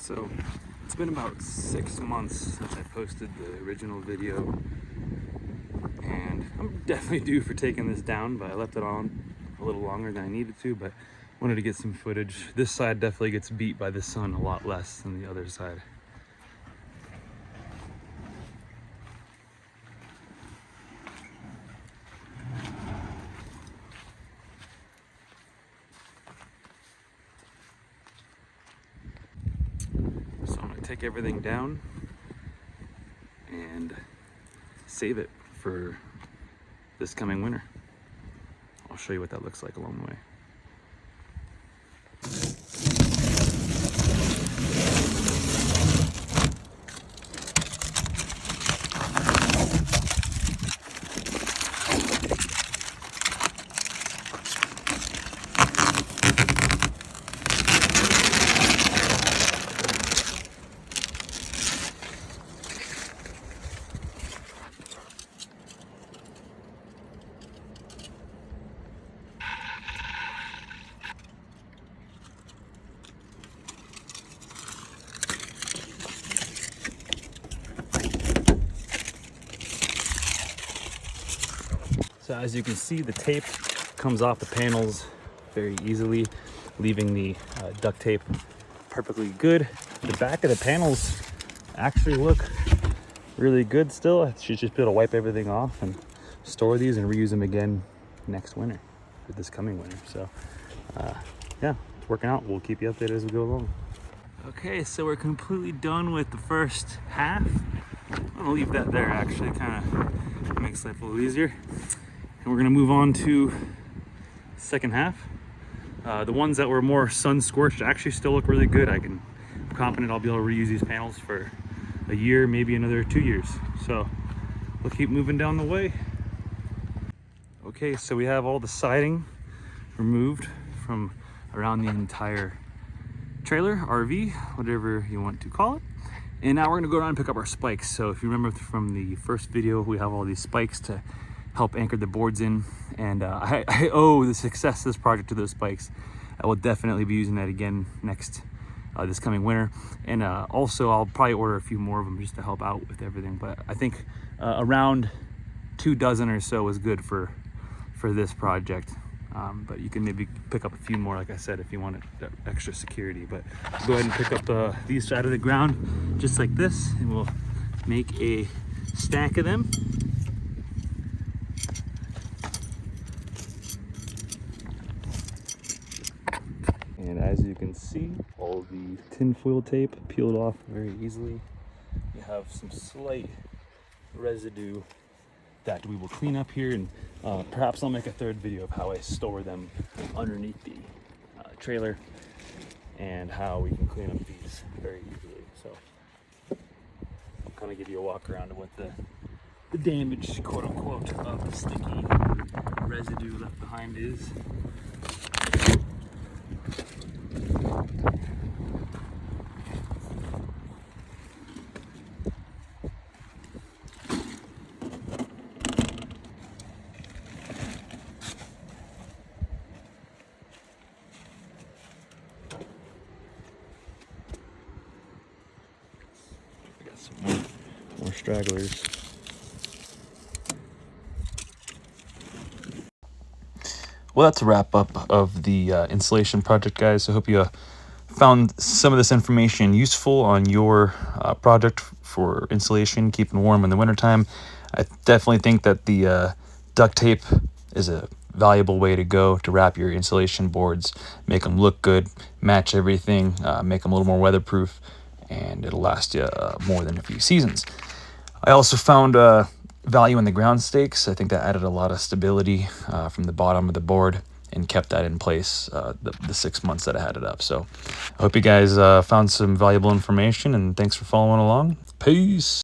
So it's been about 6 months since I posted the original video, and I'm definitely due for taking this down, but I left it on a little longer than I needed to, but wanted to get some footage. This side definitely gets beat by the sun a lot less than the other side. So I'm gonna take everything down and save it for this coming winter. I'll show you what that looks like along the way. So as you can see, the tape comes off the panels very easily, leaving the duct tape perfectly good. The back of the panels actually look really good still. I should just be able to wipe everything off and store these and reuse them again next winter, or this coming winter. So yeah, it's working out. We'll keep you updated as we go along. Okay, so we're completely done with the first half. I'm gonna leave that there, actually, kind of makes life a little easier. And we're gonna move on to the second half. The ones that were more sun scorched actually still look really good. I'm confident I'll be able to reuse these panels for a year, maybe another 2 years. So we'll keep moving down the way. Okay, so we have all the siding removed from around the entire trailer, RV, whatever you want to call it. And now we're gonna go around and pick up our spikes. So if you remember from the first video, we have all these spikes to help anchor the boards in, and I owe the success of this project to those spikes. I will definitely be using that again this coming winter, and also I'll probably order a few more of them just to help out with everything. But I think around 2 dozen or so is good for this project. But you can maybe pick up a few more, like I said, if you want extra security. But go ahead and pick up these out of the ground just like this, and we'll make a stack of them. And as you can see, all the tinfoil tape peeled off very easily. You have some slight residue that we will clean up here, and perhaps I'll make a third video of how I store them underneath the trailer and how we can clean up these very easily. So I'll kind of give you a walk around of what the damage, quote unquote, of the sticky residue left behind is. More stragglers. Well, that's a wrap up of the installation project, guys. I hope you found some of this information useful on your project for installation, keeping warm in the wintertime. I definitely think that the duct tape is a valuable way to go to wrap your installation boards, make them look good, match everything, make them a little more weatherproof, and it'll last you more than a few seasons. I also found value in the ground stakes. I think that added a lot of stability from the bottom of the board and kept that in place the 6 months that I had it up. So I hope you guys found some valuable information, and thanks for following along. Peace.